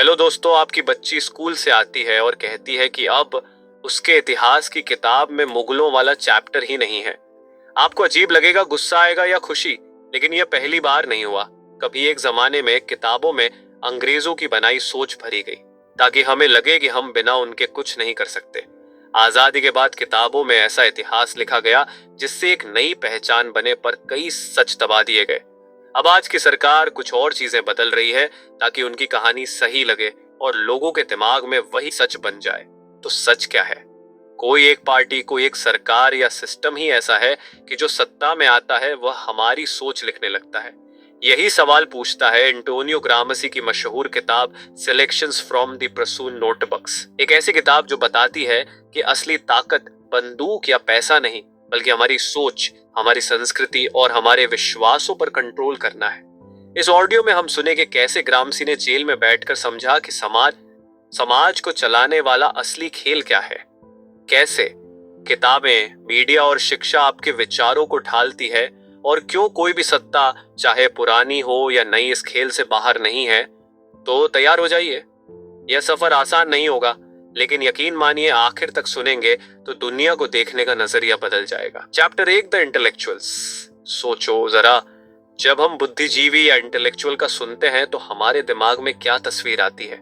Hello दोस्तों, आपकी बच्ची स्कूल से आती है और कहती है कि अब उसके इतिहास की किताब में मुगलों वाला चैप्टर ही नहीं है। आपको अजीब लगेगा, गुस्सा आएगा या खुशी, लेकिन यह पहली बार नहीं हुआ। कभी एक जमाने में किताबों में अंग्रेजों की बनाई सोच भरी गई ताकि हमें लगे कि हम बिना उनके कुछ नहीं कर सकते। आजादी के बाद किताबों में ऐसा इतिहास लिखा गया जिससे एक नई पहचान बने, पर कई सच दबा दिए गए। अब आज की सरकार कुछ और चीजें बदल रही है ताकि उनकी कहानी सही लगे और लोगों के दिमाग में वही सच बन जाए। तो सच क्या है? कोई एक पार्टी, कोई एक सरकार या सिस्टम ही ऐसा है कि जो सत्ता में आता है वह हमारी सोच लिखने लगता है। यही सवाल पूछता है एंटोनियो ग्रामसी की मशहूर किताब selections from the prison notebooks. एक ऐसी किताब जो बताती है कि असली ताकत बंदूक या पैसा नहीं, बल्कि हमारी सोच, हमारी संस्कृति और हमारे विश्वासों पर कंट्रोल करना है। इस ऑडियो में हम सुनेंगे कैसे ग्रामसी ने जेल में बैठकर समझा कि समाज को चलाने वाला असली खेल क्या है। कैसे किताबें, मीडिया और शिक्षा आपके विचारों को ढालती है, और क्यों कोई भी सत्ता, चाहे पुरानी हो या नई, इस खेल से बाहर नहीं है। तो तैयार हो जाइए। यह सफर आसान नहीं होगा, लेकिन यकीन मानिए आखिर तक सुनेंगे तो दुनिया को देखने का नजरिया बदल जाएगा। Chapter 1, the intellectuals. सोचो जरा, जब हम बुद्धिजीवी या इंटेलेक्चुअल का सुनते हैं तो हमारे दिमाग में क्या तस्वीर आती है?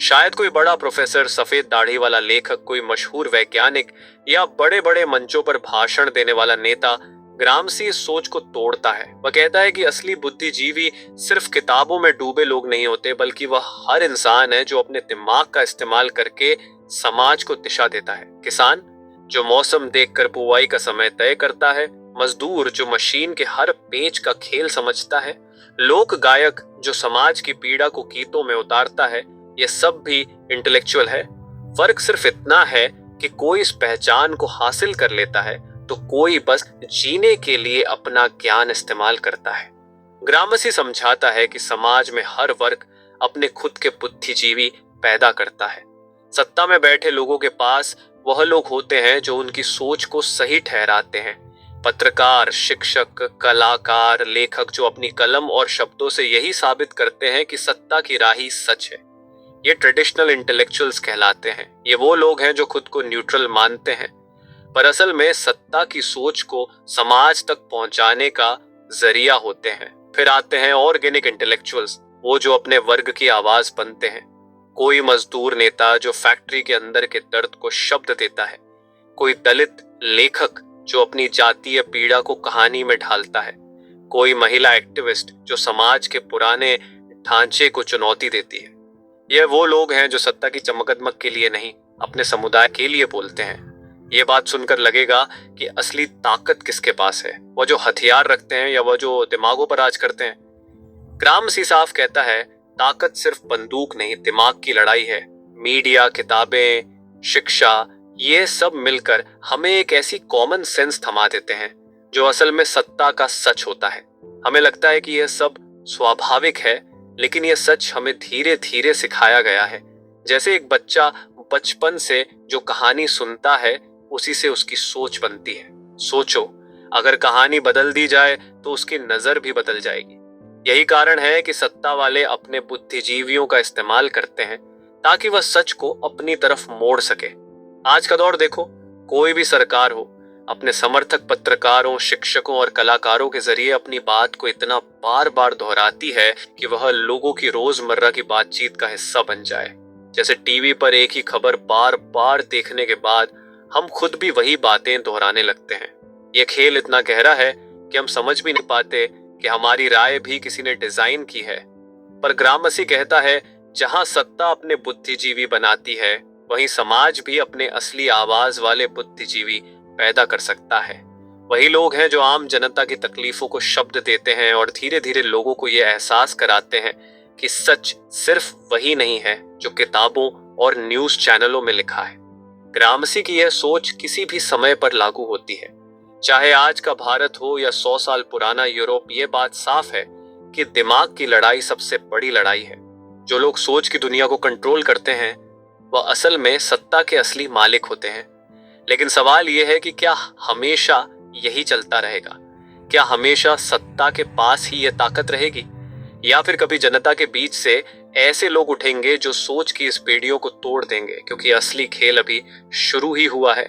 शायद कोई बड़ा प्रोफेसर, सफेद दाढ़ी वाला लेखक, कोई मशहूर वैज्ञानिक या बड़े बड़े मंचों पर भाषण देने वाला नेता। ग्रामसी इस सोच को तोड़ता है। वह कहता है कि असली बुद्धिजीवी सिर्फ किताबों में डूबे लोग नहीं होते, बल्कि वह हर इंसान है जो अपने दिमाग का इस्तेमाल करके समाज को दिशा देता है। किसान जो मौसम देखकर बुवाई का समय तय करता है, मजदूर जो मशीन के हर पेच का खेल समझता है, लोक गायक जो समाज की पीड़ा को गीतों में उतारता है, ये सब भी इंटेलेक्चुअल है। फर्क सिर्फ इतना है कि कोई इस पहचान को हासिल कर लेता है तो कोई बस जीने के लिए अपना ज्ञान इस्तेमाल करता है। ग्रामसी समझाता है कि समाज में हर वर्ग अपने खुद के बुद्धिजीवी पैदा करता है। सत्ता में बैठे लोगों के पास वह लोग होते हैं जो उनकी सोच को सही ठहराते हैं। पत्रकार, शिक्षक, कलाकार, लेखक जो अपनी कलम और शब्दों से यही साबित करते हैं कि सत्ता की राह ही सच है। ये ट्रेडिशनल इंटेलेक्चुअल्स कहलाते हैं। ये वो लोग हैं जो खुद को न्यूट्रल मानते हैं, पर असल में सत्ता की सोच को समाज तक पहुंचाने का जरिया होते हैं। फिर आते हैं ऑर्गेनिक इंटेलेक्चुअल्स, वो जो अपने वर्ग की आवाज बनते हैं। कोई मजदूर नेता जो फैक्ट्री के अंदर के दर्द को शब्द देता है, कोई दलित लेखक जो अपनी जातीय पीड़ा को कहानी में ढालता है, कोई महिला एक्टिविस्ट जो समाज के पुराने ढांचे को चुनौती देती है। यह वो लोग हैं जो सत्ता की चमकदमक के लिए नहीं, अपने समुदाय के लिए बोलते हैं। ये बात सुनकर लगेगा कि असली ताकत किसके पास है, वह जो हथियार रखते हैं या वह जो दिमागों पर राज करते हैं। ग्रामसी साफ कहता है, ताकत सिर्फ बंदूक नहीं, दिमाग की लड़ाई है। मीडिया, किताबें, शिक्षा, ये सब मिलकर हमें एक ऐसी कॉमन सेंस थमा देते हैं जो असल में सत्ता का सच होता है। हमें लगता है कि यह सब स्वाभाविक है, लेकिन यह सच हमें धीरे धीरे सिखाया गया है। जैसे एक बच्चा बचपन से जो कहानी सुनता है, उसी से उसकी सोच बनती है। सोचो, अगर कहानी बदल दी जाए तो उसकी नजर भी बदल जाएगी। यही कारण है कि सत्ता वाले अपने बुद्धिजीवियों का इस्तेमाल करते हैं ताकि वह सच को अपनी तरफ मोड़ सके। आज का दौर देखो, कोई भी सरकार हो, अपने समर्थक पत्रकारों, शिक्षकों और कलाकारों के जरिए अपनी बात को इतना बार बार दोहराती है कि वह लोगों की रोजमर्रा की बातचीत का हिस्सा बन जाए। जैसे टीवी पर एक ही खबर बार बार देखने के बाद हम खुद भी वही बातें दोहराने लगते हैं। यह खेल इतना गहरा है कि हम समझ भी नहीं पाते कि हमारी राय भी किसी ने डिजाइन की है। पर ग्रामसी कहता है, जहां सत्ता अपने बुद्धिजीवी बनाती है, वहीं समाज भी अपने असली आवाज वाले बुद्धिजीवी पैदा कर सकता है। वही लोग हैं जो आम जनता की तकलीफों को शब्द देते हैं और धीरे धीरे लोगों को यह एहसास कराते हैं कि सच सिर्फ वही नहीं है जो किताबों और न्यूज चैनलों में लिखा है। ग्रामसी की यह सोच किसी भी समय पर लागू होती है, चाहे आज का भारत हो या 100 साल पुराना यूरोप। ये बात साफ है कि दिमाग की लड़ाई सबसे बड़ी लड़ाई है। जो लोग सोच की दुनिया को कंट्रोल करते हैं, वह असल में सत्ता के असली मालिक होते हैं। लेकिन सवाल यह है कि क्या हमेशा यही चलता रहेगा? क्या हमेशा सत्ता के पास ही यह ताकत रहेगी, या फिर कभी जनता के बीच से ऐसे लोग उठेंगे जो सोच की इस बेड़ियों को तोड़ देंगे, क्योंकि असली खेल अभी शुरू ही हुआ है।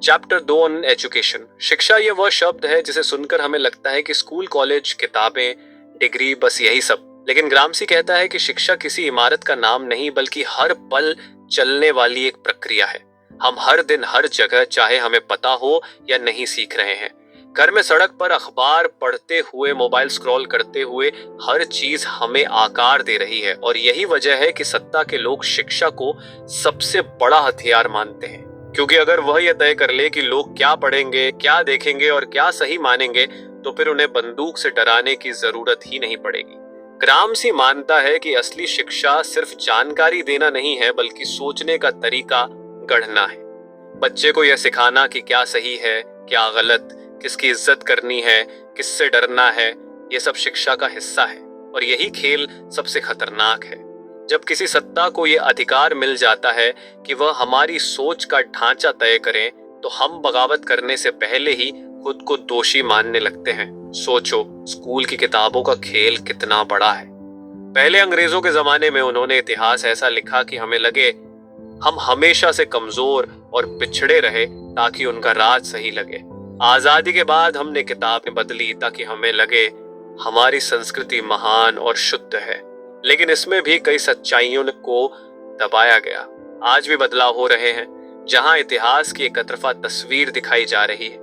Chapter 2 on education. शिक्षा ये वह शब्द है जिसे सुनकर हमें लगता है कि स्कूल, कॉलेज, किताबें, डिग्री, बस यही सब। लेकिन ग्रामसी कहता है कि शिक्षा किसी इमारत का नाम नहीं, बल्कि हर पल चलने वाली एक प्रक्रिया है। हम हर दिन, हर जगह, चाहे हमें पता हो या नहीं, सीख रहे हैं। घर में, सड़क पर, अखबार पढ़ते हुए, मोबाइल स्क्रॉल करते हुए, हर चीज हमें आकार दे रही है। और यही वजह है कि सत्ता के लोग शिक्षा को सबसे बड़ा हथियार मानते हैं, क्योंकि अगर वह यह तय कर ले कि लोग क्या पढ़ेंगे, क्या देखेंगे और क्या सही मानेंगे, तो फिर उन्हें बंदूक से डराने की जरूरत ही नहीं पड़ेगी। ग्रामसी मानता है कि असली शिक्षा सिर्फ जानकारी देना नहीं है, बल्कि सोचने का तरीका गढ़ना है। बच्चे को यह सिखाना कि क्या सही है, क्या गलत, किसकी इज्जत करनी है, किससे डरना है, यह सब शिक्षा का हिस्सा है। और यही खेल सबसे खतरनाक है। जब किसी सत्ता को यह अधिकार मिल जाता है कि वह हमारी सोच का ढांचा तय करें, तो हम बगावत करने से पहले ही खुद को दोषी मानने लगते हैं। सोचो, स्कूल की किताबों का खेल कितना बड़ा है। पहले अंग्रेजों के जमाने में उन्होंने इतिहास ऐसा लिखा कि हमें लगे हम हमेशा से कमजोर और पिछड़े रहे, ताकि उनका राज सही लगे। आजादी के बाद हमने किताबें बदली ताकि हमें लगे हमारी संस्कृति महान और शुद्ध है, लेकिन इसमें भी कई सच्चाइयों को दबाया गया। आज भी बदलाव हो रहे हैं, जहां इतिहास की एकतरफा तस्वीर दिखाई जा रही है।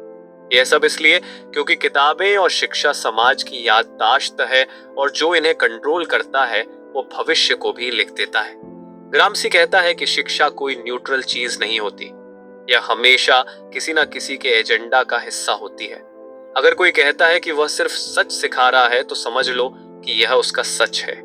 यह सब इसलिए क्योंकि किताबें और शिक्षा समाज की याददाश्त है, और जो इन्हें कंट्रोल करता है वो भविष्य को भी लिख देता है। ग्रामसी कहता है कि शिक्षा कोई न्यूट्रल चीज नहीं होती, यह हमेशा किसी न किसी के एजेंडा का हिस्सा होती है। अगर कोई कहता है कि वह सिर्फ सच सिखा रहा है, तो समझ लो कि यह उसका सच है,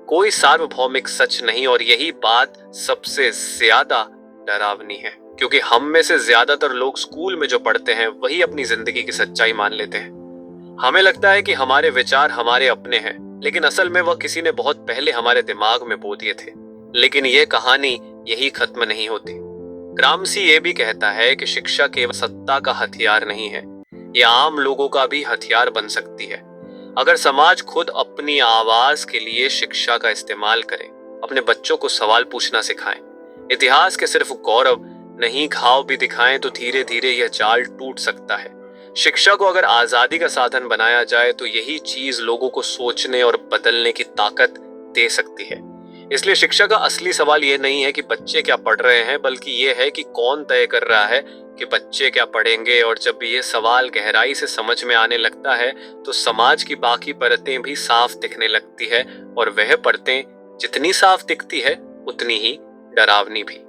कोई सार्वभौमिक सच नहीं। और यही बात सबसे ज्यादा डरावनी है, क्योंकि हम में से ज्यादातर लोग स्कूल में जो पढ़ते हैं वही अपनी जिंदगी की सच्चाई मान लेते हैं। हमें लगता है कि हमारे विचार हमारे अपने हैं, लेकिन असल में वह किसी ने बहुत पहले हमारे दिमाग में बो दिए थे। लेकिन यह कहानी यही खत्म नहीं होती। ग्रामसी ये भी कहता है कि शिक्षा केवल सत्ता का हथियार नहीं है, यह आम लोगों का भी हथियार बन सकती है। अगर समाज खुद अपनी आवाज के लिए शिक्षा का इस्तेमाल करे, अपने बच्चों को सवाल पूछना सिखाएं, इतिहास के सिर्फ गौरव नहीं घाव भी दिखाएं, तो धीरे धीरे यह जाल टूट सकता है। शिक्षा को अगर आजादी का साधन बनाया जाए, तो यही चीज लोगों को सोचने और बदलने की ताकत दे सकती है। इसलिए शिक्षा का असली सवाल यह नहीं है कि बच्चे क्या पढ़ रहे हैं, बल्कि यह है कि कौन तय कर रहा है कि बच्चे क्या पढ़ेंगे। और जब ये सवाल गहराई से समझ में आने लगता है, तो समाज की बाकी परतें भी साफ दिखने लगती है, और वह परतें जितनी साफ दिखती है उतनी ही डरावनी भी।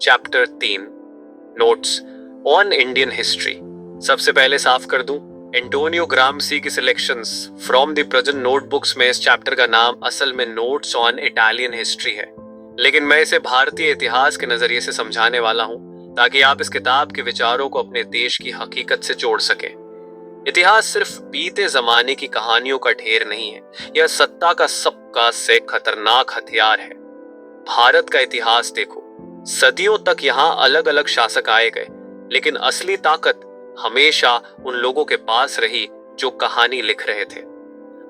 Chapter 3 notes on Indian history. सबसे पहले साफ कर दूं, एंटोनियो ग्रामसी की selections from the present notebooks में इस चैप्टर का नाम असल में नोट्स ऑन इटालियन हिस्ट्री है, लेकिन मैं इसे भारतीय इतिहास के नजरिए से समझाने वाला हूं, ताकि आप इस किताब के विचारों को अपने देश की हकीकत से जोड़ सकें। इतिहास सिर्फ बीते जमाने की कहानियों का ढेर नहीं है, यह सत्ता का सबका से खतरनाक हथियार है। भारत का इतिहास देखो, सदियों तक यहाँ अलग अलग शासक आए गए, लेकिन असली ताकत हमेशा उन लोगों के पास रही जो कहानी लिख रहे थे।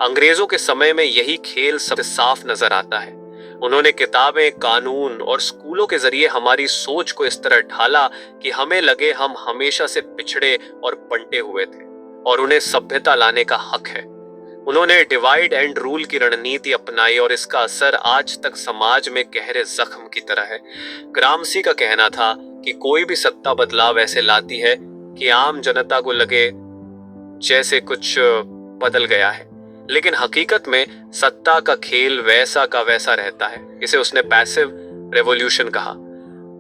अंग्रेजों के समय में यही खेल सबसे साफ नजर आता है। उन्होंने किताबें, कानून और स्कूलों के जरिए हमारी सोच को इस तरह ढाला कि हमें लगे हम हमेशा से पिछड़े और बंटे हुए थे, और उन्हें सभ्यता लाने का हक है। उन्होंने डिवाइड एंड रूल की रणनीति अपनाई, और इसका असर आज तक समाज में गहरे जख्म की तरह है। ग्रामसी का कहना था कि कोई भी सत्ता बदलाव ऐसे लाती है कि आम जनता को लगे जैसे कुछ बदल गया है, लेकिन हकीकत में सत्ता का खेल वैसा का वैसा रहता है। इसे उसने पैसिव रेवोल्यूशन कहा।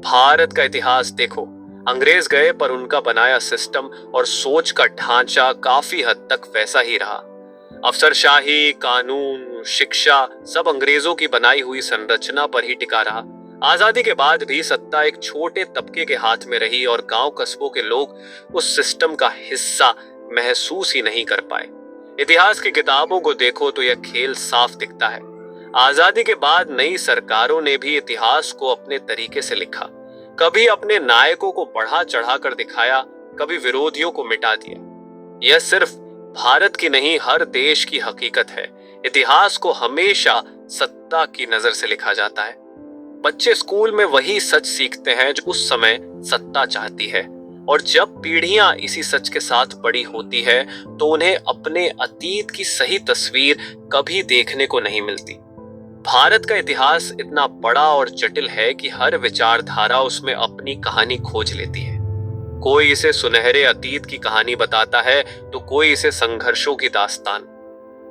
भारत का इतिहास देखो, अंग्रेज गए पर उनका बनाया सिस्टम और सोच का ढांचा काफी हद तक वैसा ही रहा। अफसरशाही, कानून, शिक्षा सब अंग्रेजों की बनाई हुई संरचना पर ही टिका रहा। आजादी के बाद भी सत्ता एक छोटे तबके के हाथ में रही, और गांव कस्बों के लोग उस सिस्टम का हिस्सा महसूस ही नहीं कर पाए। इतिहास की किताबों को देखो तो यह खेल साफ दिखता है। आजादी के बाद नई सरकारों ने भी इतिहास को अपने तरीके से लिखा, कभी अपने नायकों को बढ़ा चढ़ा कर दिखाया, कभी विरोधियों को मिटा दिया। यह सिर्फ भारत की नहीं, हर देश की हकीकत है। इतिहास को हमेशा सत्ता की नजर से लिखा जाता है। बच्चे स्कूल में वही सच सीखते हैं जो उस समय सत्ता चाहती है, और जब पीढ़ियां इसी सच के साथ बड़ी होती है तो उन्हें अपने अतीत की सही तस्वीर कभी देखने को नहीं मिलती। भारत का इतिहास इतना बड़ा और जटिल है कि हर विचारधारा उसमें अपनी कहानी खोज लेती है। कोई इसे सुनहरे अतीत की कहानी बताता है तो कोई इसे संघर्षों की दास्तान।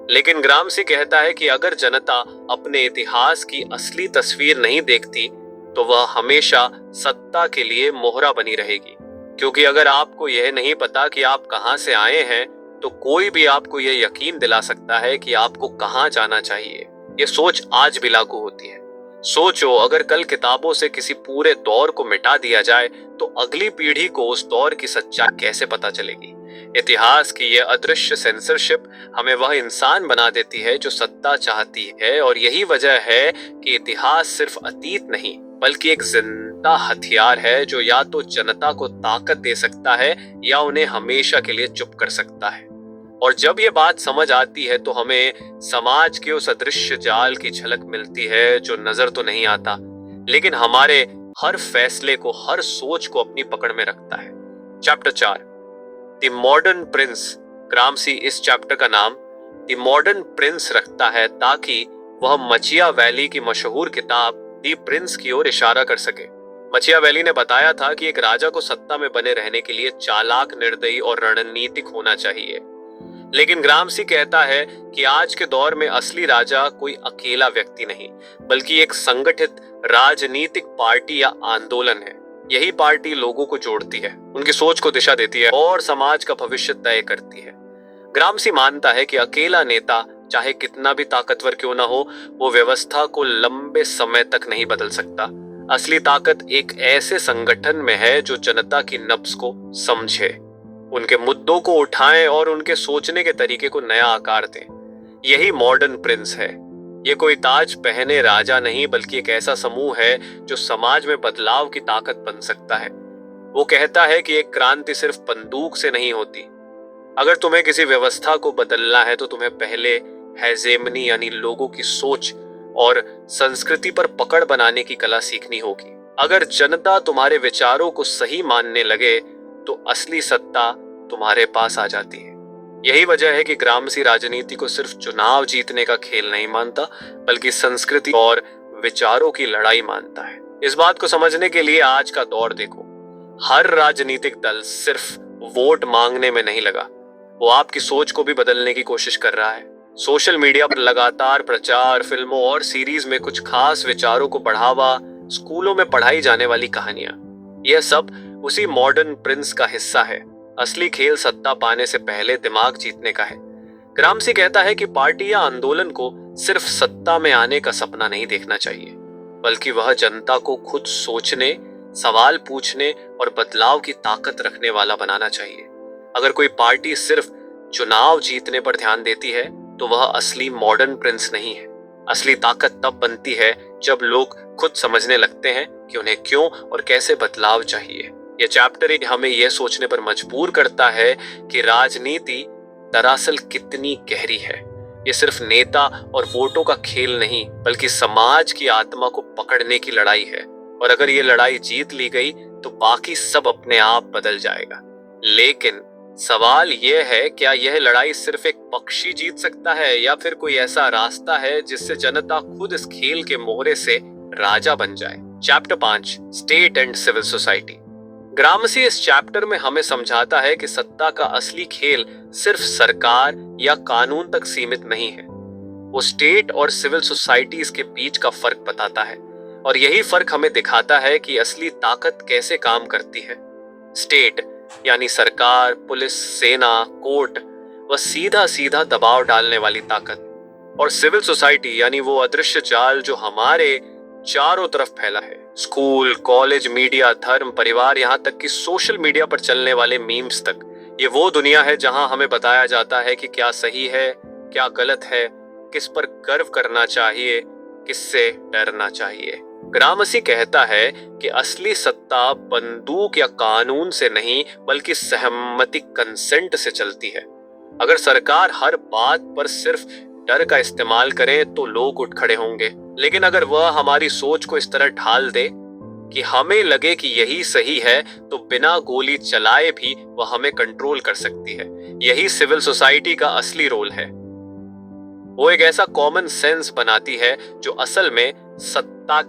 लेकिन ग्रामसी कहता है कि अगर जनता अपने इतिहास की असली तस्वीर नहीं देखती तो वह हमेशा सत्ता के लिए मोहरा बनी रहेगी। क्योंकि अगर आपको यह नहीं पता कि आप कहां से आए हैं तो कोई भी आपको यह यकीन दिला सकता है कि आपको कहां जाना चाहिए। ये सोच आज भी लागू होती है। सोचो, अगर कल किताबों से किसी पूरे दौर को मिटा दिया जाए तो अगली पीढ़ी को उस दौर की सच्चाई कैसे पता चलेगी। इतिहास की यह अदृश्य सेंसरशिप हमें वह इंसान बना देती है जो सत्ता चाहती है, और यही वजह है कि इतिहास सिर्फ अतीत नहीं बल्कि एक जिंदा हथियार है जो या तो जनता को ताकत दे सकता है या उन्हें हमेशा के लिए चुप कर सकता है। और जब ये बात समझ आती है तो हमें समाज के उस अदृश्य जाल की झलक मिलती है जो नजर तो नहीं आता लेकिन हमारे हर फैसले को, हर सोच को अपनी पकड़ में रखता है। Chapter 4, the modern prince. Gramsci इस चैप्टर का नाम द मॉडर्न प्रिंस रखता है ताकि वह मचियावेली की मशहूर किताब द प्रिंस की ओर इशारा कर सके। मचियावेली ने बताया था कि एक राजा को सत्ता में बने रहने के लिए चालाक, निर्दयी और रणनीतिक होना चाहिए। लेकिन ग्रामसी कहता है कि आज के दौर में असली राजा कोई अकेला व्यक्ति नहीं बल्कि एक संगठित राजनीतिक पार्टी या आंदोलन है। यही पार्टी लोगों को जोड़ती है, उनकी सोच को दिशा देती है और समाज का भविष्य तय करती है। ग्रामसी मानता है कि अकेला नेता चाहे कितना भी ताकतवर क्यों ना हो, वो व्यवस्था को लंबे समय तक नहीं बदल सकता। असली ताकत एक ऐसे संगठन में है जो जनता की नब्ज को समझे, उनके मुद्दों को उठाएं और उनके सोचने के तरीके को नया आकार दें। यही मॉडर्न प्रिंस है। ये कोई ताज पहने राजा नहीं बल्कि एक ऐसा समूह है जो समाज में बदलाव की ताकत बन सकता है। वो कहता है कि एक क्रांति सिर्फ बंदूक से नहीं होती। अगर तुम्हें किसी व्यवस्था को बदलना है तो तुम्हें पहले हेजेमनी यानी लोगों की सोच और संस्कृति पर पकड़ बनाने की कला सीखनी होगी। अगर जनता तुम्हारे विचारों को सही मानने लगे तो असली सत्ता तुम्हारे पास आ जाती है। यही वजह है कि ग्रामसी राजनीति को सिर्फ चुनाव जीतने का खेल नहीं मानता बल्कि संस्कृति और विचारों की लड़ाई मानता है। इस बात को समझने के लिए आज का दौर देखो। हर राजनीतिक दल सिर्फ वोट मांगने में नहीं लगा, वो आपकी सोच को भी बदलने की कोशिश कर रहा है। सोशल मीडिया पर लगातार प्रचार, फिल्मों और सीरीज में कुछ खास विचारों को बढ़ावा, स्कूलों में पढ़ाई जाने वाली कहानियां, यह सब उसी मॉडर्न प्रिंस का हिस्सा है। असली खेल सत्ता पाने से पहले दिमाग जीतने का है। ग्रामसी कहता है कि पार्टी या आंदोलन को सिर्फ सत्ता में आने का सपना नहीं देखना चाहिए बल्कि वह जनता को खुद सोचने, सवाल पूछने और बदलाव की ताकत रखने वाला बनाना चाहिए। अगर कोई पार्टी सिर्फ चुनाव जीतने पर ध्यान देती है तो वह असली मॉडर्न प्रिंस नहीं है। असली ताकत तब बनती है जब लोग खुद समझने लगते हैं कि उन्हें क्यों और कैसे बदलाव चाहिए। यह चैप्टर हमें यह सोचने पर मजबूर करता है कि राजनीति दरअसल कितनी गहरी है। ये सिर्फ नेता और वोटों का खेल नहीं बल्कि समाज की आत्मा को पकड़ने की लड़ाई है, और अगर ये लड़ाई जीत ली गई तो बाकी सब अपने आप बदल जाएगा। लेकिन सवाल यह है, क्या यह लड़ाई सिर्फ एक पक्षी जीत सकता है या फिर कोई ऐसा रास्ता है जिससे जनता खुद इस खेल के मोहरे से राजा बन जाए। Chapter 5, state and civil society. Gramsci इस चैप्टर में हमें समझाता है कि सत्ता का असली खेल सिर्फ सरकार या कानून तक सीमित नहीं है। वो स्टेट और सिविल सोसाइटीज के बीच का फर्क बताता है, और यही फर्क हमें दिखाता है कि असली ताकत कैसे काम करती है। स्टेट यानी सरकार, पुलिस, सेना, कोर्ट, वह सीधा सीधा दबाव डालने वाली ताकत, और सिविल सोसाइटी यानी वो अदृश्य जाल जो हमारे चारों तरफ फैला है। स्कूल, कॉलेज, मीडिया, धर्म, परिवार, यहाँ तक कि सोशल मीडिया पर चलने वाले मीम्स तक, ये वो दुनिया है जहां हमें बताया जाता है कि क्या सही है, क्या गलत है, किस पर गर्व करना चाहिए, किससे डरना चाहिए। ग्रामसी कहता है कि असली सत्ता बंदूक या कानून से नहीं बल्कि सहमति, कंसेंट से चलती है। अगर सरकार हर बात पर सिर्फ डर का इस्तेमाल करें तो लोग उठ खड़े होंगे, लेकिन अगर वह हमारी सोच को इस तरह ढाल दे कि हमें लगे कि यही सही है, तो बिना गोली चलाए भी वह हमें कंट्रोल कर सकती है। यही सिविल सोसाइटी का असली रोल है। वो एक ऐसा कॉमन सेंस बनाती है जो असल में सत्ता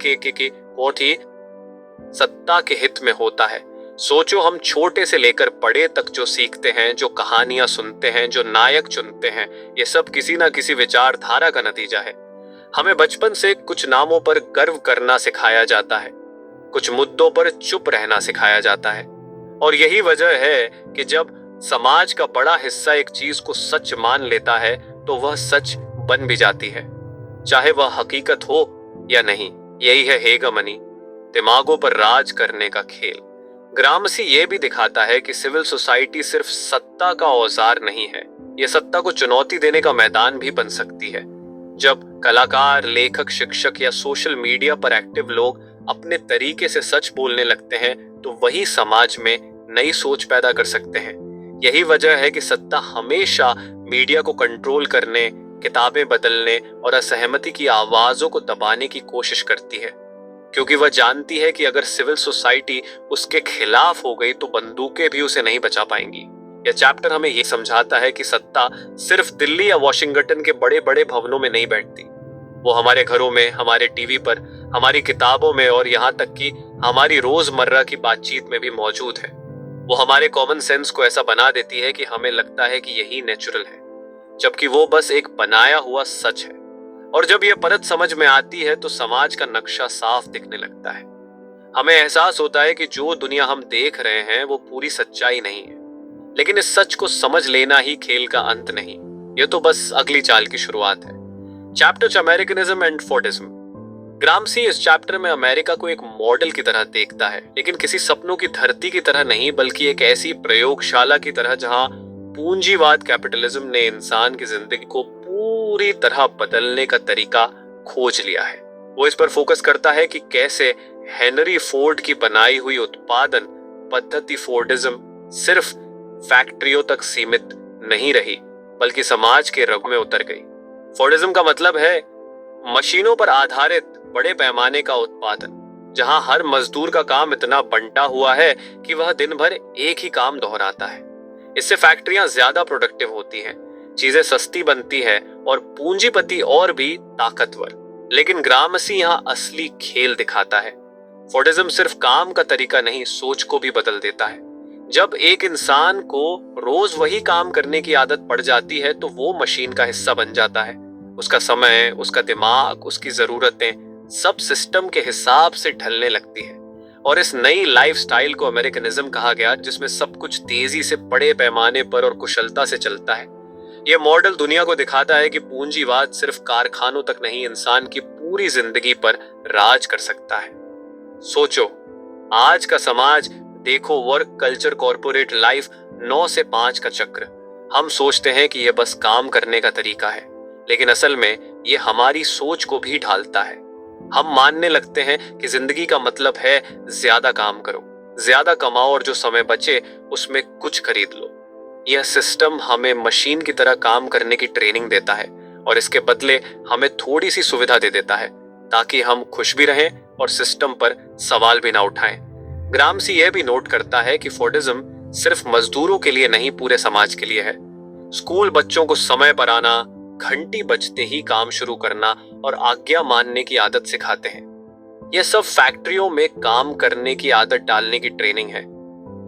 के हित में होता है। सोचो, हम छोटे से लेकर बड़े तक जो सीखते हैं, जो कहानियां सुनते हैं, जो नायक चुनते हैं, ये सब किसी ना किसी विचारधारा का नतीजा है। हमें बचपन से कुछ नामों पर गर्व करना सिखाया जाता है, कुछ मुद्दों पर चुप रहना सिखाया जाता है, और यही वजह है कि जब समाज का बड़ा हिस्सा एक चीज को सच मान लेता है तो वह सच बन भी जाती है, चाहे वह हकीकत हो या नहीं। यही है हेगमनी, दिमागों पर राज करने का खेल। ग्रामसी ये भी दिखाता है कि सिविल सोसाइटी सिर्फ सत्ता का औजार नहीं है, यह सत्ता को चुनौती देने का मैदान भी बन सकती है। जब कलाकार, लेखक, शिक्षक या सोशल मीडिया पर एक्टिव लोग अपने तरीके से सच बोलने लगते हैं तो वही समाज में नई सोच पैदा कर सकते हैं। यही वजह है कि सत्ता हमेशा मीडिया को कंट्रोल करने, किताबें बदलने और असहमति की आवाजों को दबाने की कोशिश करती है, क्योंकि वह जानती है कि अगर सिविल सोसाइटी उसके खिलाफ हो गई तो बंदूकें भी उसे नहीं बचा पाएंगी। यह चैप्टर हमें यह समझाता है कि सत्ता सिर्फ दिल्ली या वॉशिंगटन के बड़े बड़े भवनों में नहीं बैठती, वो हमारे घरों में, हमारे टीवी पर, हमारी किताबों में और यहाँ तक कि हमारी रोजमर्रा की बातचीत में भी मौजूद है। वो हमारे कॉमन सेंस को ऐसा बना देती है कि हमें लगता है कि यही नेचुरल है, जबकि वो बस एक बनाया हुआ सच है। और जब यह परत समझ में आती है तो समाज का नक्शा साफ दिखने लगता है। हमें एहसास होता है कि जो दुनिया हम देख रहे हैं वो पूरी सच्चाई नहीं है, लेकिन इस सच को समझ लेना ही खेल का अंत नहीं, यह तो बस अगली चाल की शुरुआत है। Chapter Americanism and Fordism. Gramsci इस चैप्टर में अमेरिका को एक मॉडल की तरह देखता है, लेकिन किसी सपनों की धरती की तरह नहीं, बल्कि एक ऐसी प्रयोगशाला की तरह जहां पूंजीवाद कैपिटलिज्म ने इंसान की जिंदगी को पूरी तरह बदलने का तरीका खोज लिया है। वो इस पर फोकस करता है कि कैसे हेनरी फोर्ड की बनाई हुई उत्पादन पद्धति फोर्डिज्म सिर्फ फैक्ट्रियों तक सीमित नहीं रही, बल्कि समाज के रग में उतर गई। फोर्डिज्म का मतलब है मशीनों पर आधारित बड़े पैमाने का उत्पादन, जहां हर मजदूर का काम इतना बंटा हुआ है कि वह दिन भर एक ही काम दोहराता है। इससे फैक्ट्रियां ज्यादा प्रोडक्टिव होती हैं, चीजें सस्ती बनती है और पूंजीपति और भी ताकतवर। लेकिन ग्रामसी यहाँ असली खेल दिखाता है। फोर्डिज्म सिर्फ काम का तरीका नहीं, सोच को भी बदल देता है। जब एक इंसान को रोज वही काम करने की आदत पड़ जाती है तो वो मशीन का हिस्सा बन जाता है। उसका समय, उसका दिमाग, उसकी जरूरतें सब सिस्टम के हिसाब से ढलने लगती है। और इस नई लाइफस्टाइल को अमेरिकनिज्म कहा गया, जिसमें सब कुछ तेजी से, बड़े पैमाने पर और कुशलता से चलता है। यह मॉडल दुनिया को दिखाता है कि पूंजीवाद सिर्फ कारखानों तक नहीं, इंसान की पूरी जिंदगी पर राज कर सकता है। सोचो, आज का समाज देखो, वर्क कल्चर, कॉर्पोरेट लाइफ, 9 से 5 का चक्र। हम सोचते हैं कि यह बस काम करने का तरीका है, लेकिन असल में यह हमारी सोच को भी ढालता है। हम मानने लगते हैं कि जिंदगी का मतलब है ज्यादा काम करो, ज्यादा कमाओ और जो समय बचे उसमें कुछ खरीद लो। यह सिस्टम हमें मशीन की तरह काम करने की ट्रेनिंग देता है और इसके बदले हमें थोड़ी सी सुविधा दे देता है ताकि हम खुश भी रहें और सिस्टम पर सवाल भी ना उठाएं। ग्रामसी यह भी नोट करता है कि फोर्डिज्म सिर्फ मजदूरों के लिए नहीं, पूरे समाज के लिए है। स्कूल बच्चों को समय पर आना, घंटी बजते ही काम शुरू करना और आज्ञा मानने की आदत सिखाते हैं। यह सब फैक्ट्रियों में काम करने की आदत डालने की ट्रेनिंग है।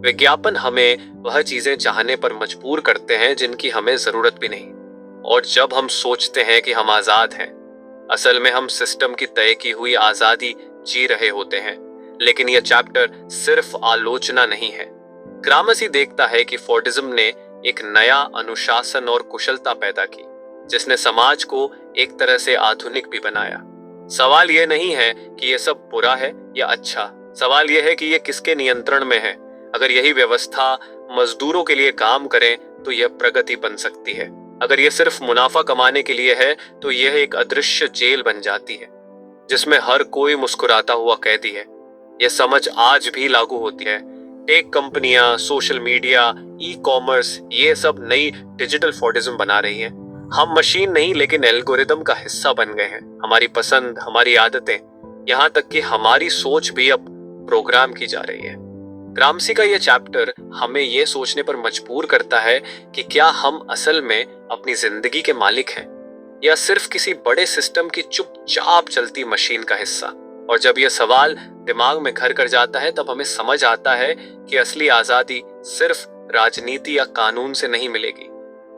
विज्ञापन हमें वह चीजें चाहने पर मजबूर करते हैं जिनकी हमें जरूरत भी नहीं। और जब हम सोचते हैं कि हम आजाद हैं, असल में हम सिस्टम की तय की हुई आजादी जी रहे होते हैं। लेकिन यह चैप्टर सिर्फ आलोचना नहीं है। ग्रामसी देखता है कि फोर्डिज्म ने एक नया अनुशासन और कुशलता पैदा की, जिसने समाज को एक तरह से आधुनिक भी बनाया। सवाल यह नहीं है कि यह सब बुरा है या अच्छा, सवाल यह है कि यह किसके नियंत्रण में है। अगर यही व्यवस्था मजदूरों के लिए काम करे तो यह प्रगति बन सकती है। अगर यह सिर्फ मुनाफा कमाने के लिए है तो यह एक अदृश्य जेल बन जाती है, जिसमें हर कोई मुस्कुराता हुआ कैदी है। यह समझ आज भी लागू होती है। टेक कंपनियां, सोशल मीडिया, ई कॉमर्स, ये सब नई डिजिटल फोर्डिज्म बना रही है। हम मशीन नहीं लेकिन एल्गोरिदम का हिस्सा बन गए हैं। हमारी पसंद, हमारी आदतें, यहाँ तक कि हमारी सोच भी अब प्रोग्राम की जा रही है। ग्रामसी का यह चैप्टर हमें यह सोचने पर मजबूर करता है कि क्या हम असल में अपनी जिंदगी के मालिक हैं या सिर्फ किसी बड़े सिस्टम की चुपचाप चलती मशीन का हिस्सा। और जब यह सवाल दिमाग में घर कर जाता है तब हमें समझ आता है कि असली आजादी सिर्फ राजनीति या कानून से नहीं मिलेगी।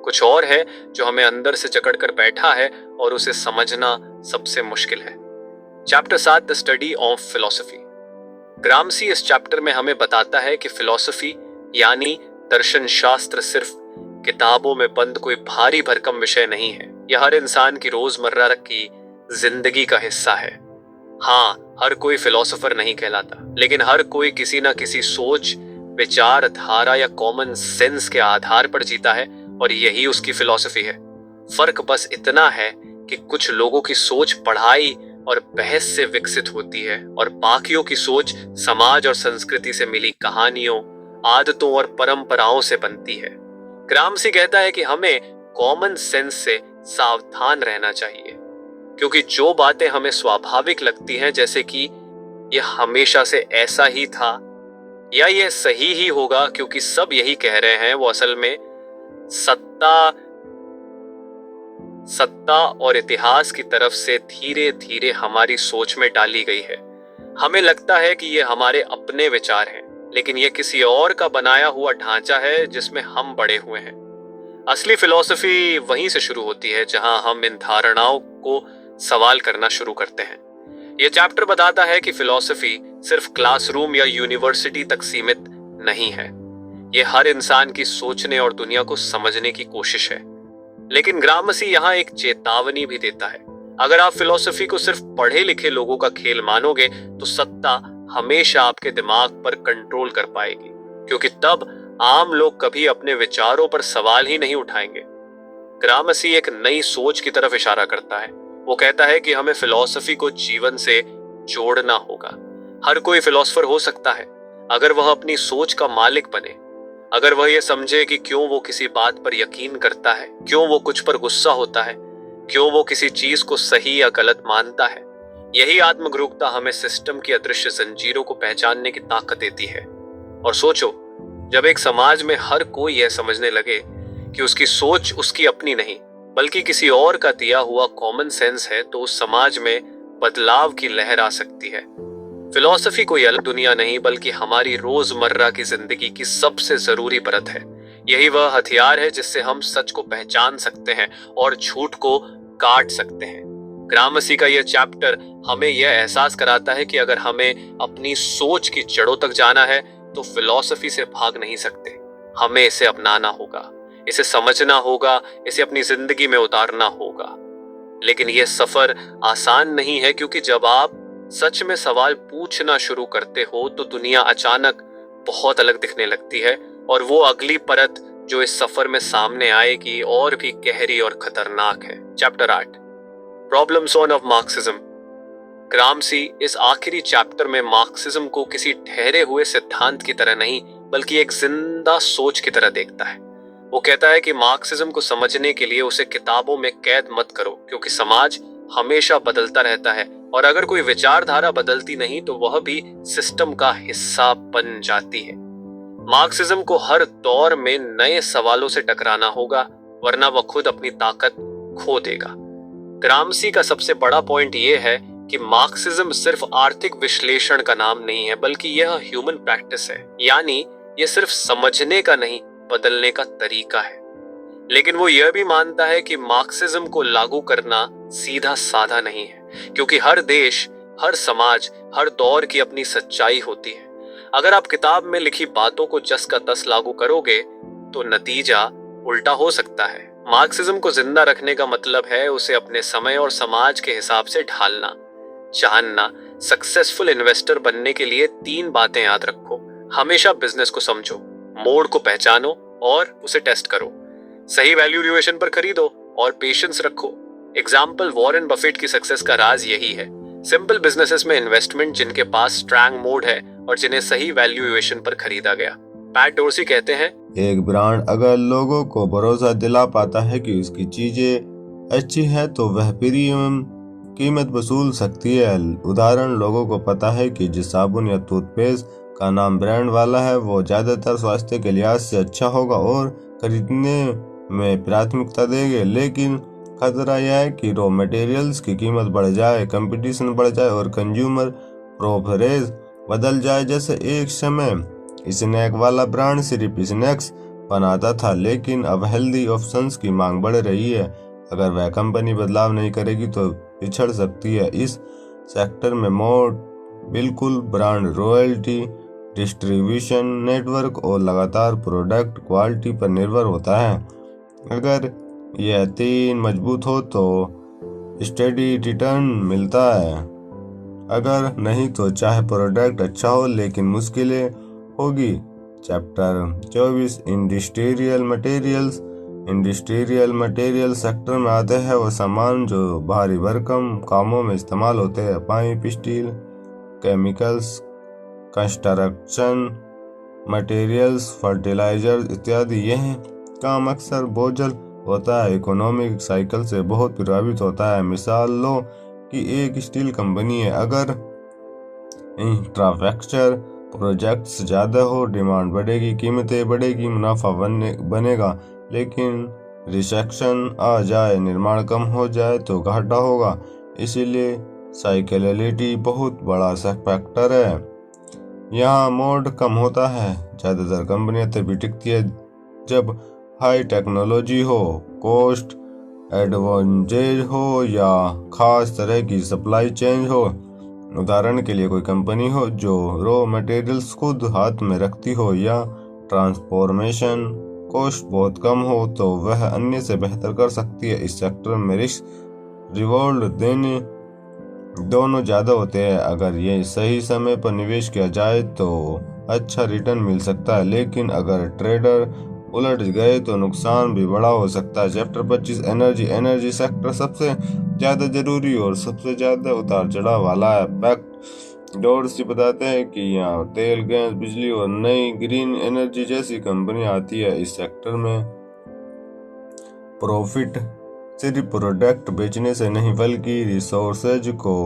कुछ और है जो हमें अंदर से जकड़ कर बैठा है और उसे समझना सबसे मुश्किल है। Chapter 7 the study of philosophy. Gramsci इस चैप्टर में हमें बताता है कि फिलॉसफी यानी दर्शन शास्त्र सिर्फ किताबों में बंद कोई भारी भरकम विषय नहीं है। यह हर इंसान की रोजमर्रा की जिंदगी का हिस्सा है। हाँ, हर कोई फिलोसोफर नहीं कहलाता, लेकिन हर कोई किसी ना किसी सोच, विचार धारा या कॉमन सेंस के आधार पर जीता है और यही उसकी फिलॉसफी है। फर्क बस इतना है कि कुछ लोगों की सोच पढ़ाई और बहस से विकसित होती है और बाकियों की सोच समाज और संस्कृति से मिली कहानियों, आदतों और परंपराओं से बनती है। ग्रामसी कहता है कि हमें कॉमन सेंस से सावधान रहना चाहिए, क्योंकि जो बातें हमें स्वाभाविक लगती हैं, जैसे कि यह हमेशा से ऐसा ही था या यह सही ही होगा क्योंकि सब यही कह रहे हैं, वो असल में सत्ता और इतिहास की तरफ से धीरे धीरे हमारी सोच में डाली गई है। हमें लगता है कि ये हमारे अपने विचार हैं, लेकिन ये किसी और का बनाया हुआ ढांचा है जिसमें हम बड़े हुए हैं। असली फिलॉसफी वहीं से शुरू होती है जहां हम इन धारणाओं को सवाल करना शुरू करते हैं। यह चैप्टर बताता है कि फिलॉसफी सिर्फ क्लासरूम या यूनिवर्सिटी तक सीमित नहीं है। यह हर इंसान की सोचने और दुनिया को समझने की कोशिश है। लेकिन ग्रामसी यहाँ एक चेतावनी भी देता है। अगर आप फिलॉसफी को सिर्फ पढ़े लिखे लोगों का खेल मानोगे तो सत्ता हमेशा आपके दिमाग पर कंट्रोल कर पाएगी, क्योंकि तब आम लोग कभी अपने विचारों पर सवाल ही नहीं उठाएंगे। ग्रामसी एक नई सोच की तरफ इशारा करता है। वो कहता है कि हमें फिलॉसफी को जीवन से जोड़ना होगा। हर कोई फिलॉसफर हो सकता है अगर वह अपनी सोच का मालिक बने, अगर वह ये समझे कि क्यों वो किसी बात पर यकीन करता है, क्यों वो कुछ पर गुस्सा होता है, क्यों वो किसी चीज को सही या गलत मानता है। यही आत्मगरूकता हमें सिस्टम की अदृश्य जंजीरों को पहचानने की ताकत देती है। और सोचो, जब एक समाज में हर कोई यह समझने लगे कि उसकी सोच उसकी अपनी नहीं बल्कि किसी और का दिया हुआ कॉमन सेंस है, तो उस समाज में बदलाव की लहर आ सकती है। फिलॉसफी कोई अलग दुनिया नहीं बल्कि हमारी रोजमर्रा की जिंदगी की सबसे जरूरी परत है। यही वह हथियार है जिससे हम सच को पहचान सकते हैं और झूठ को काट सकते हैं। ग्रामसी का यह चैप्टर हमें यह एहसास कराता है कि अगर हमें अपनी सोच की जड़ों तक जाना है तो फिलॉसफी से भाग नहीं सकते। हमें इसे अपनाना होगा, इसे समझना होगा, इसे अपनी जिंदगी में उतारना होगा। लेकिन यह सफर आसान नहीं है, क्योंकि जब आप सच में सवाल पूछना शुरू करते हो तो दुनिया अचानक बहुत अलग दिखने लगती है और वो अगली परत जो इस सफर में सामने आएगी और भी गहरी और खतरनाक है। Chapter 8 problems of Marxism. Gramsci इस आखिरी चैप्टर में मार्क्सिज्म को किसी ठहरे हुए सिद्धांत की तरह नहीं बल्कि एक जिंदा सोच की तरह देखता है। वो कहता है कि मार्क्सिज्म को समझने के लिए उसे किताबों में कैद मत करो, क्योंकि समाज हमेशा बदलता रहता है और अगर कोई विचारधारा बदलती नहीं तो वह भी सिस्टम का हिस्सा बन जाती है। मार्क्सिज्म को हर दौर में नए सवालों से टकराना होगा, वरना वह खुद अपनी ताकत खो देगा। ग्रामसी का सबसे बड़ा पॉइंट यह है कि मार्क्सिज्म सिर्फ आर्थिक विश्लेषण का नाम नहीं है बल्कि यह ह्यूमन प्रैक्टिस है, यानी यह सिर्फ समझने का नहीं बदलने का तरीका है। लेकिन वो यह भी मानता है कि मार्क्सिज्म को लागू करना सीधा साधा नहीं है, क्योंकि हर देश, हर समाज, हर दौर की अपनी सच्चाई होती है। अगर आप किताब में लिखी बातों को जस का तस लागू करोगे तो नतीजा उल्टा हो सकता है। मार्क्सिज्म को जिंदा रखने का मतलब है उसे अपने समय और समाज के हिसाब से ढालना। जानना, सक्सेसफुल इन्वेस्टर बनने के लिए 3 बातें याद रखो। हमेशा बिजनेस को समझो, मोड़ को पहचानो और उसे टेस्ट करो। सही वैल्यूएशन पर खरीदो और पेशेंस रखो। एग्जाम्पल वॉरेन बफेट की सक्सेस का राज यही है। सिंपल बिजनेसेस में इन्वेस्टमेंट जिनके पास स्ट्रांग मोड है और जिन्हें सही वैल्यूएशन पर खरीदा गया। पैट डोर्सी कहते हैं, एक ब्रांड अगर लोगों को भरोसा दिला पाता है कि उसकी चीजें अच्छी है तो वह प्रीमियम कीमत वसूल सकती है। उदाहरण, लोगों को पता है कि जिस साबुन या टूथपेस्ट का नाम ब्रांड वाला है वो ज्यादातर स्वास्थ्य के लिहाज से अच्छा होगा और खरीदने में प्राथमिकता देंगे। लेकिन खतरा यह है कि रॉ मटेरियल्स की कीमत बढ़ जाए, कंपटीशन बढ़ जाए और कंज्यूमर प्रेफरेंस बदल जाए। जैसे एक समय स्नैक वाला ब्रांड सिर्फ स्नैक्स बनाता था, लेकिन अब हेल्दी ऑप्शंस की मांग बढ़ रही है। अगर वह कंपनी बदलाव नहीं करेगी तो पिछड़ सकती है। इस सेक्टर में मोड बिल्कुल ब्रांड रॉयल्टी, डिस्ट्रीब्यूशन नेटवर्क और लगातार प्रोडक्ट क्वालिटी पर निर्भर होता है। अगर यह तीन मजबूत हो तो स्टेडी रिटर्न मिलता है, अगर नहीं तो चाहे प्रोडक्ट अच्छा हो लेकिन मुश्किलें होगी। Chapter 24 industrial materials. Industrial material sector में आते हैं वो सामान जो भारी भरकम कामों में इस्तेमाल होते हैं। Pipe, steel, chemicals, construction materials, fertiliser इत्यादि। यह काम अक्सर बोझल होता है, इकोनॉमिक साइकिल से बहुत प्रभावित होता है। मिसाल लो कि एक स्टील कंपनी है, अगर इंफ्रास्ट्रक्चर प्रोजेक्ट्स ज़्यादा हो, डिमांड बढ़ेगी, कीमतें बढ़ेगी, मुनाफा बनेगा। लेकिन रिसेक्शन आ जाए, निर्माण कम हो जाए तो घाटा होगा। इसीलिए साइक्लिसिटी बहुत बड़ा फैक्टर है। यहाँ मोड कम होता है। ज़्यादातर कंपनियां तभी टिकती है जब हाई टेक्नोलॉजी हो, कॉस्ट एडवांटेज हो या खास तरह की सप्लाई चेन हो। उदाहरण के लिए कोई कंपनी हो जो रॉ मटेरियल्स खुद हाथ में रखती हो या ट्रांसफॉर्मेशन कॉस्ट बहुत कम हो तो वह अन्य से बेहतर कर सकती है। इस सेक्टर में रिस्क रिवॉर्ड देने दोनों ज़्यादा होते हैं। अगर ये सही समय पर निवेश किया जाए तो अच्छा रिटर्न मिल सकता है, लेकिन अगर ट्रेडर उलट गए तो नुकसान भी बड़ा हो सकता है। Chapter 25 energy. एनर्जी सेक्टर सबसे ज़्यादा जरूरी और सबसे ज़्यादा उतार चढ़ाव वाला है। पैट डोर्सी बताते हैं कि यहाँ तेल, गैस, बिजली और नई ग्रीन एनर्जी जैसी कंपनियां आती है। इस सेक्टर में प्रॉफिट सिर्फ प्रोडक्ट बेचने से नहीं बल्कि रिसोर्सेज को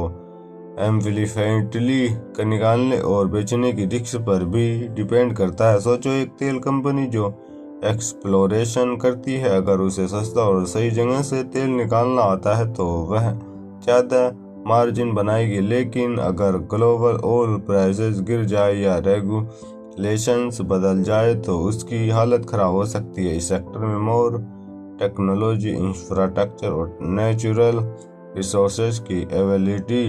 एम्प्लीफाइडली निकालने और बेचने की रिस्क पर भी डिपेंड करता है। सोचो, एक तेल कंपनी जो एक्सप्लोरेशन करती है, अगर उसे सस्ता और सही जगह से तेल निकालना आता है तो वह ज़्यादा मार्जिन बनाएगी। लेकिन अगर ग्लोबल ऑयल प्राइसेस गिर जाए या रेगुलेशंस बदल जाए तो उसकी हालत खराब हो सकती है। इस सेक्टर में मोर टेक्नोलॉजी, इंफ्रास्ट्रक्चर और नेचुरल रिसोर्सेज की अवेलेबिलिटी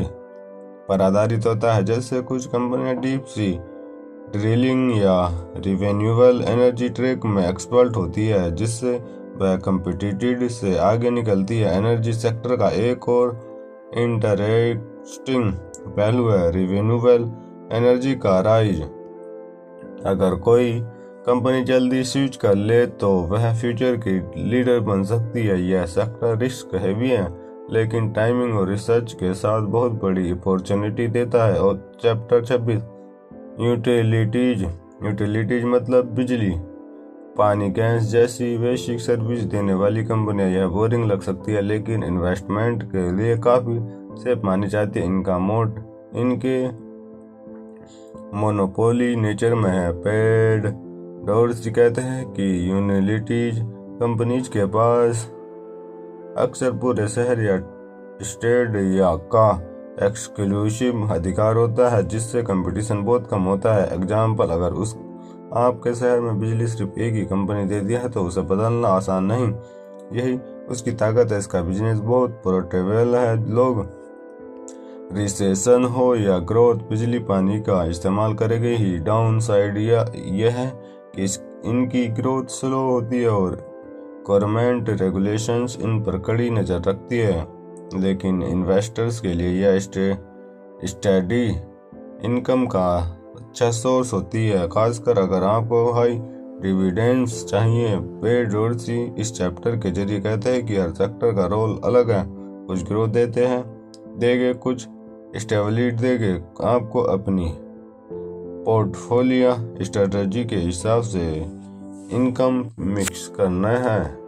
पर आधारित होता है। जैसे कुछ कंपनियां डीप सी ड्रिलिंग या रिन्यूएबल एनर्जी ट्रैक में एक्सपर्ट होती है, जिससे वह कम्पिटिटिव से आगे निकलती है। एनर्जी सेक्टर का एक और इंटरेस्टिंग पहलू है रिन्यूएबल एनर्जी का राइज। अगर कोई कंपनी जल्दी स्विच कर ले तो वह फ्यूचर की लीडर बन सकती है। यह सेक्टर रिस्क हैवी है लेकिन टाइमिंग और रिसर्च के साथ बहुत बड़ी अपॉर्चुनिटी देता है। और चैप्टर 26 यूटिलिटीज। यूटिलिटीज मतलब बिजली, पानी, गैस जैसी बेसिक सर्विस देने वाली कंपनियां। यह बोरिंग लग सकती है लेकिन इन्वेस्टमेंट के लिए काफ़ी सेफ मानी जाती है। इनके मोनोपोली नेचर में है। पेड डोर्सी कहते हैं कि यूटिलिटीज कंपनीज के पास अक्सर पूरे शहर या स्टेट या का एक्सक्लूसिव अधिकार होता है, जिससे कंपटीशन बहुत कम होता है। एग्जाम्पल, अगर आपके शहर में बिजली सिर्फ एक ही कंपनी दे दिया है तो उसे बदलना आसान नहीं। यही उसकी ताकत है। इसका बिजनेस बहुत प्रोफिटेबल है। लोग रिसेशन हो या ग्रोथ, बिजली पानी का इस्तेमाल करेंगे ही। डाउन साइड यह है कि इनकी ग्रोथ स्लो होती है और गवर्नमेंट रेगुलेशंस इन पर कड़ी नज़र रखती है। लेकिन इन्वेस्टर्स के लिए यह स्टेडी इनकम का अच्छा सोर्स होती है, खासकर अगर आपको हाई डिविडेंड्स चाहिए। पेड डोर्सी इस चैप्टर के जरिए कहते हैं कि हर सेक्टर का रोल अलग है। कुछ ग्रोथ देंगे, कुछ स्टेबिलिटी देंगे। आपको अपनी पोर्टफोलियो स्ट्रेटजी के हिसाब से इनकम मिक्स करना है।